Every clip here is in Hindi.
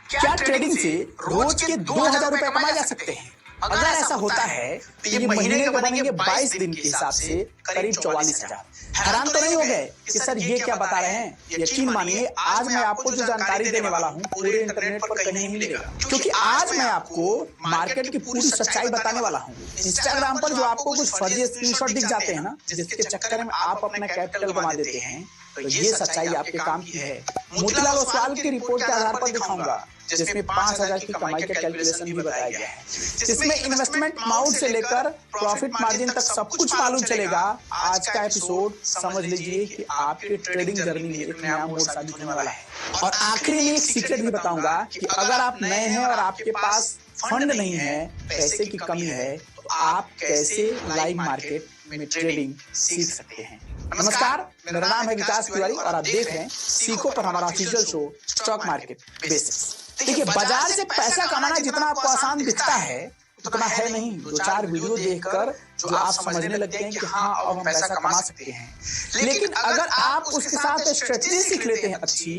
क्या ट्रेडिंग से रोज के 2,000 रुपए कमाए जा सकते हैं? अगर ऐसा होता है तो ये महीने के बनेंगे 22 दिन के हिसाब से करीब 44,000। हैरान तो नहीं हो गए कि सर ये क्या बता रहे हैं? यकीन मानिए आज मैं आपको जो जानकारी देने वाला हूँ पूरे इंटरनेट पर कहीं नहीं मिलेगा, क्योंकि आज मैं आपको मार्केट की पूरी सच्चाई बताने वाला हूँ। इंस्टाग्राम पर जो आपको कुछ फर्जी स्क्रीनशॉट दिख जाते हैं ना, जिसके चक्कर में आप अपना कैपिटल गंवा देते हैं, तो ये सच्चाई आपके काम की है। मोतीलाल ओसवाल की रिपोर्ट के आधार पर दिखाऊंगा, जिसमें 5,000 की कमाई का कैलकुलेशन भी बताया गया है, जिसमें इन्वेस्टमेंट अमाउंट से लेकर प्रॉफिट मार्जिन तक सब कुछ मालूम चलेगा। आज का एपिसोड समझ लीजिए कि आपके ट्रेडिंग जर्नी में एक नया मोड़ साबित होने वाला है। और आखिरी में एक सीक्रेट भी बताऊंगा कि अगर आप नए हैं और आपके पास फंड नहीं है, पैसे की कमी है, तो आप कैसे लाइव मार्केट में ट्रेडिंग सीख सकते हैं। नमस्कार, मेरा नाम है विकास तिवारी और आप देख रहे हैं सीखो पर हमारा official show stock market basics. देखिए, बाजार से पैसा कमाना जितना आपको आसान दिखता है उतना है नहीं। 2-4 वीडियो देखकर जो आप समझने लगते हैं कि हाँ अब हम पैसा कमा सकते हैं, लेकिन अगर आप उसके साथ स्ट्रेटजी सीख लेते हैं अच्छी,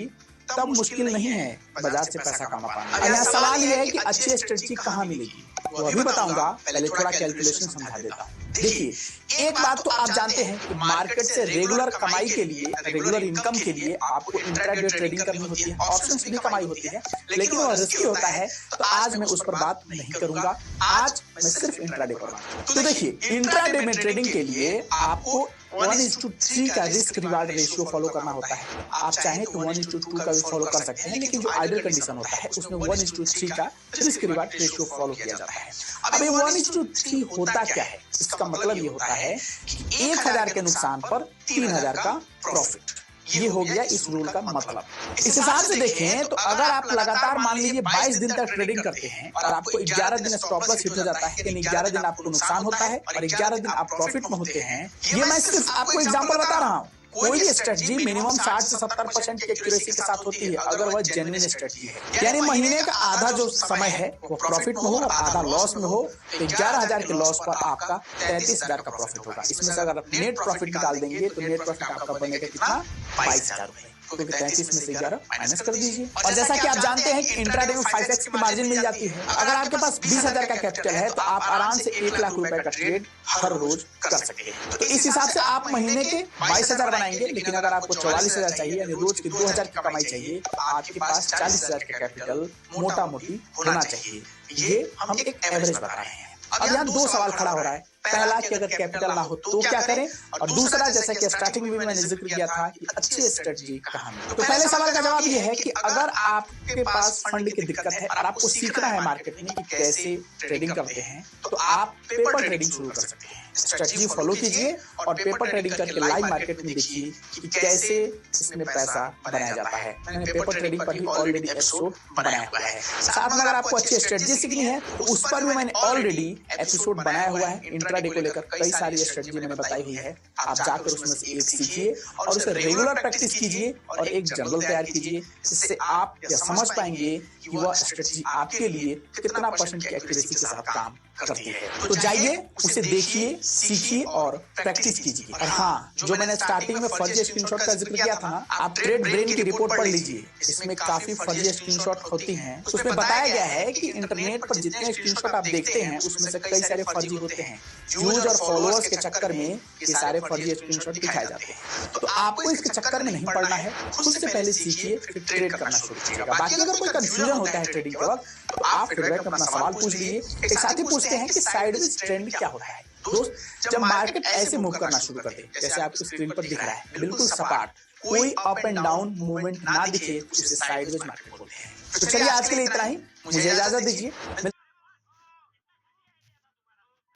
तब मुश्किल नहीं है बाजार से पैसा कमा पाना। यहाँ सवाल यह है कि अच्छी स्ट्रेटजी कहाँ मिलेगी, वो अभी बताऊंगा। पहले थोड़ा कैलकुलेशन समझा देता हूँ। देखिए, एक बात तो आप जानते हैं कि मार्केट से रेगुलर कमाई के लिए, रेगुलर इनकम के लिए आपको इंट्राडे ट्रेडिंग करनी होती है, ऑप्शंस की भी कमाई होती है, लेकिन वो रिस्की होता है। तो आज मैं उस पर बात नहीं करूंगा, आज मैं सिर्फ इंट्राडे पर बात करूंगा। तो देखिए, इंट्राडे में ट्रेडिंग के लिए आपको 1:3 का रिस्क रिवार्ड रेशियो फॉलो करना होता है। आप चाहें तो 1:2 का भी फॉलो कर सकते हैं, लेकिन जो आइडियल कंडीशन होता है उसमें 1:3 का रिस्क रिवार्ड रेशियो फॉलो किया जाता है। अब ये 1:3 होता क्या है? इसका मतलब ये होता है कि 1,000 के नुकसान पर 3,000 का प्रॉफिट। ये हो गया इस रूल का मतलब। इस हिसाब से देखें तो अगर आप लगातार मान लीजिए 22 दिन तक ट्रेडिंग करते हैं और आपको 11 दिन स्टॉप लॉस हिट हो जाता है, यानी 11 दिन आपको नुकसान होता है और 11 दिन आप प्रॉफिट में होते हैं। ये मैं सिर्फ आपको एग्जांपल बता रहा हूँ। कोई भी स्ट्रेटजी मिनिमम 60 से 70% की एक्यूरेसी के साथ होती है अगर वह जेन्युइन स्ट्रेटजी है, यानी महीने का आधा जो समय है वो प्रॉफिट में हो और आधा लॉस में हो। तो 11,000 के लॉस पर आपका 33,000 का प्रॉफिट होगा। इसमें से अगर आप नेट प्रॉफिट निकाल देंगे तो नेट प्रॉफिट आपका बनेगा कितना? 22,000 रुपए, क्योंकि 33 में से 11 माइनस कर दीजिए। और जैसा कि आप जानते हैं कि इंट्राडे में 5x की मार्जिन मिल जाती है। अगर आपके पास 20,000 का कैपिटल है तो आप आराम से 1 लाख रुपए का ट्रेड हर रोज कर सकते हैं। तो इस हिसाब से आप महीने के 22,000 बनाएंगे, लेकिन अगर आपको 44,000 चाहिए, यानी रोज की 2,000 की कमाई चाहिए, तो आपके पास 40,000 का कैपिटल मोटा मोटी होना चाहिए। ये हम एक एवरेज बता रहे हैं। अब यहाँ 2 सवाल खड़ा हो रहा है। पहला कि अगर कैपिटल ना हो तो क्या करें, और दूसरा जैसा कि स्टार्टिंग में मैंने जिक्र किया था कि अच्छी स्ट्रेटजी कहाँ है। तो पहले सवाल का जवाब ये है कि अगर आपके पास फंड की दिक्कत है और आपको सीखना है मार्केट में कि कैसे ट्रेडिंग करते हैं, तो आप पेपर ट्रेडिंग शुरू कर सकते हैं। स्ट्रेटजी फॉलो कीजिए और पेपर ट्रेडिंग करके लाइव मार्केट में देखिए कि कैसे इसमें पैसा बनाया जाता है। मैंने पेपर ट्रेडिंग पर भी ऑलरेडी एपिसोड बनाया हुआ है। साथ में अगर आपको अच्छी स्ट्रेटजी सीखनी है तो उस पर भी मैंने ऑलरेडी एपिसोड बनाया हुआ है। इंट्राडे को लेकर कई सारी स्ट्रेटजी मैंने बताई हुई है। आप जाकर उसमें से एक सीखिए और उसे रेगुलर प्रैक्टिस कीजिए और एक जंगल तैयार कीजिए, जिससे आप यह समझ पाएंगे कि वह स्ट्रेटजी आपके लिए कितना % की एक्यूरेसी के साथ काम करती है। तो जाइए, उसे देखिए, सीखिए और प्रैक्टिस कीजिए। और हाँ, जो मैंने स्टार्टिंग में फर्जी स्क्रीनशॉट का जिक्र किया था ना, आप ट्रेड ब्रेन की रिपोर्ट पढ़ लीजिए। इसमें काफी फर्जी स्क्रीनशॉट होती हैं। उसमें बताया गया है कि इंटरनेट पर जितने स्क्रीनशॉट आप देखते हैं उसमें से कई सारे फर्जी होते हैं। व्यूज और फॉलोअर्स के चक्कर में ये सारे फर्जी स्क्रीनशॉट दिखाए जाते हैं। तो आपको इसके चक्कर में नहीं पड़ना है। खुद से पहले सीखिए, फिर ट्रेड करना शुरू कीजिएगा। बाकी अगर कोई कंफ्यूजन होता है ट्रेडिंग के वक्त तो आप फीडबैक में अपना सवाल पूछ लीजिए। एक साथी पूछते हैं कि साइडवेज ट्रेंड क्या होता है। दोस्त, जब मार्केट ऐसे मूव करना शुरू कर दे जैसे आपकी स्क्रीन पर दिख रहा है, बिल्कुल सपाट, कोई अप एंड डाउन मूवमेंट ना दिखे, तो उसे साइडवेज मार्केट बोलते हैं। तो चलिए आज के लिए इतना ही, मुझे इजाजत दीजिए।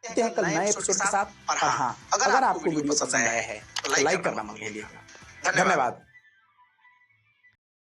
मिलते हैं कल नए एपिसोड के साथ। और हाँ, अगर आपको वीडियो पसंद आया है तो लाइक करना मत भूलिएगा। धन्यवाद।